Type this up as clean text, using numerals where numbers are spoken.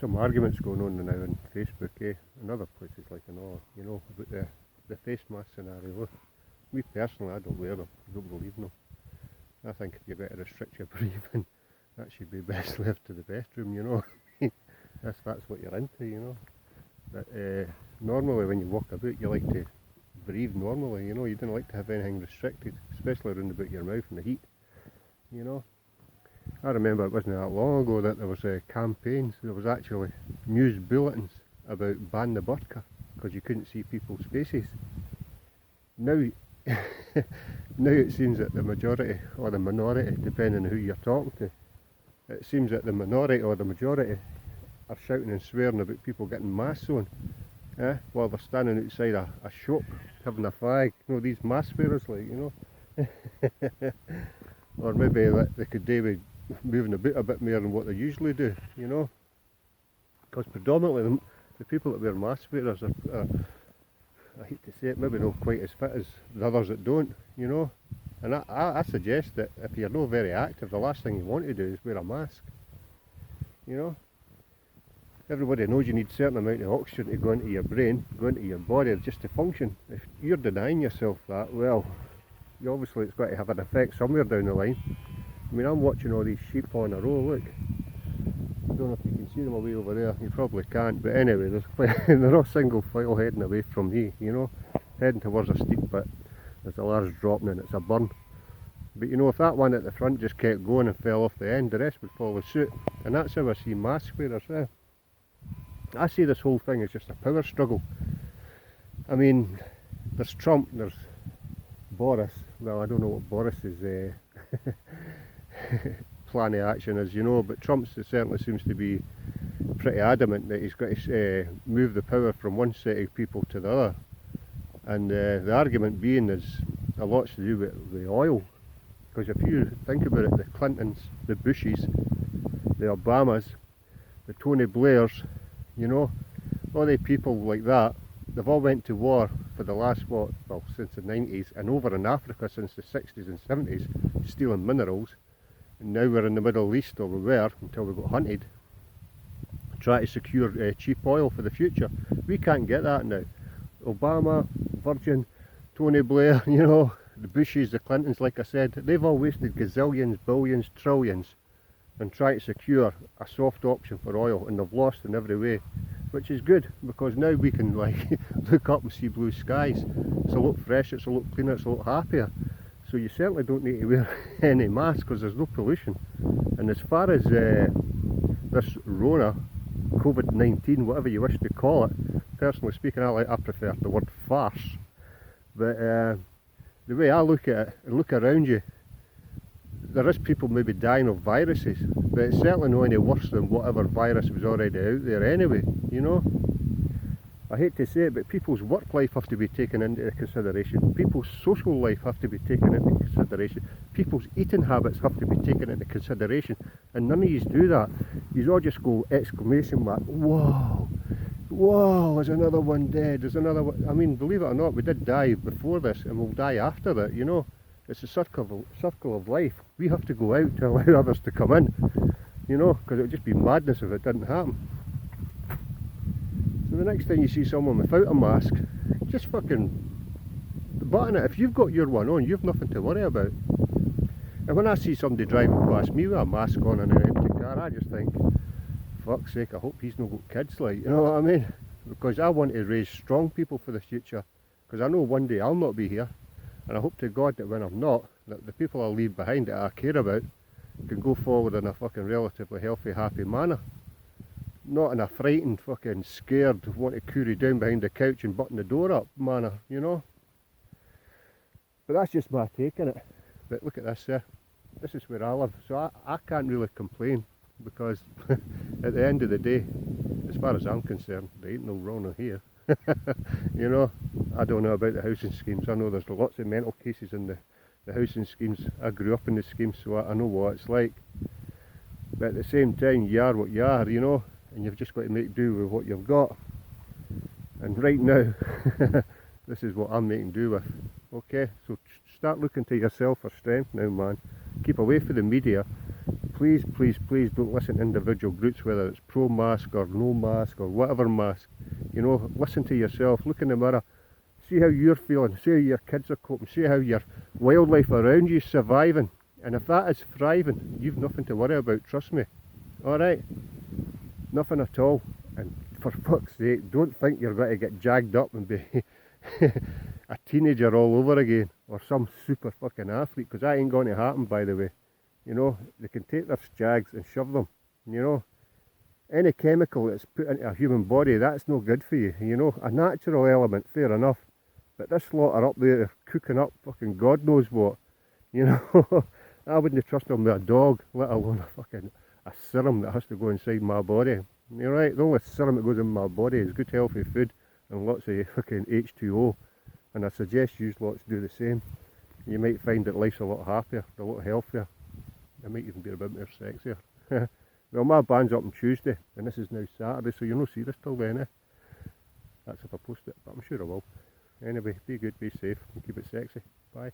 some arguments going on now on Facebook, and other places like in all, you know, about the face mask scenario. Look, me personally, I don't wear them. I don't believe in them. I think if you're going to restrict your breathing, that should be best left to the bedroom, you know. That's what you're into, you know. But normally when you walk about, you like to breathe normally, you know. You don't like to have anything restricted, especially around about your mouth and the heat, you know. I remember it wasn't that long ago that there was campaigns. There was actually news bulletins about ban the burqa because you couldn't see people's faces. Now, now it seems that the majority or the minority, depending on who you're talking to, it seems that the minority or the majority are shouting and swearing about people getting masks on, while they're standing outside a shop having a fag. You know, these mask wearers, like, you know. Or maybe they could do with moving about a bit more than what they usually do, you know. Because predominantly the people that wear mask wearers are, I hate to say it, maybe not quite as fit as the others that don't, you know. And I suggest that if you're not very active, the last thing you want to do is wear a mask, you know. Everybody knows you need a certain amount of oxygen to go into your brain, go into your body just to function. If you're denying yourself that, well, obviously it's got to have an effect somewhere down the line. I mean, I'm watching all these sheep on a row, look. I don't know if you can see them away over there, you probably can't, but anyway, they're all single file heading away from me, you know, heading towards a steep bit. There's a large drop and it's a burn. But you know, if that one at the front just kept going and fell off the end, the rest would follow suit. And that's how I see mask wearers. I see this whole thing as just a power struggle. I mean, there's Trump, there's Boris. Well, I don't know what Boris's plan of action is, you know, but Trump certainly seems to be pretty adamant that he's got to move the power from one set of people to the other. And the argument being is a lot to do with the oil. Because if you think about it, the Clintons, the Bushes, the Obamas, the Tony Blairs, you know, all the people like that, they've all went to war for the last, since the 90s, and over in Africa since the 60s and 70s, stealing minerals. And now we're in the Middle East, or we were, until we got hunted, try to secure cheap oil for the future. We can't get that now. Obama, Virgin, Tony Blair, you know, the Bushes, the Clintons, like I said, they've all wasted gazillions, billions, trillions and try to secure a soft option for oil, and they've lost in every way, which is good because now we can like look up and see blue skies. It's a lot fresher, it's a lot cleaner, it's a lot happier. So you certainly don't need to wear any mask because there's no pollution. And as far as this Rona, COVID-19, whatever you wish to call it, personally speaking, I prefer the word farce. But the way I look at it, and look around you, there is people maybe dying of viruses, but it's certainly not any worse than whatever virus was already out there anyway, you know. I hate to say it, but people's work life have to be taken into consideration. People's social life have to be taken into consideration. People's eating habits have to be taken into consideration. And none of you do that. You all just go exclamation mark, whoa, whoa, there's another one dead, there's another one. I mean, believe it or not, we did die before this and we'll die after that, you know. It's a circle of life. We have to go out to allow others to come in, you know, because it would just be madness if it didn't happen. So the next time you see someone without a mask, just fucking button it. If you've got your one on, you've nothing to worry about. And when I see somebody driving past me with a mask on in an empty car, I just think, fuck's sake, I hope he's not got kids, like, you know what I mean? Because I want to raise strong people for the future, because I know one day I'll not be here. And I hope to God that when I'm not, that the people I leave behind that I care about can go forward in a fucking relatively healthy, happy manner. Not in a frightened, fucking scared, want to curry down behind the couch and button the door up manner, you know. But that's just my take on it. But look at this, this is where I live, so I can't really complain, because at the end of the day, as far as I'm concerned, there ain't no Rona here. You know, I don't know about the housing schemes. I know there's lots of mental cases in the housing schemes. I grew up in the schemes, so I know what it's like. But at the same time, you are what you are, you know, and you've just got to make do with what you've got. And right now, this is what I'm making do with. Okay, so start looking to yourself for strength now, man. Keep away from the media. Please please, please, please don't listen to individual groups, whether it's pro-mask or no mask or whatever mask. You know, listen to yourself, look in the mirror, see how you're feeling, see how your kids are coping, see how your wildlife around you is surviving. And if that is thriving, you've nothing to worry about, trust me. Alright? Nothing at all. And for fuck's sake, don't think you're going to get jagged up and be a teenager all over again, or some super fucking athlete, because that ain't going to happen, by the way. You know, they can take their jags and shove them, you know. Any chemical that's put into a human body, that's no good for you, you know. A natural element, fair enough. But this lot are up there cooking up fucking God knows what, you know. I wouldn't trust them with a dog, let alone a serum that has to go inside my body. You're right, the only serum that goes in my body is good healthy food and lots of fucking H2O. And I suggest you lots do the same. You might find that life's a lot happier, a lot healthier. It might even be a bit more sexier. Well, my band's up on Tuesday, and this is now Saturday, so you'll not see this till then, eh? That's if I post it, but I'm sure I will. Anyway, be good, be safe, and keep it sexy. Bye.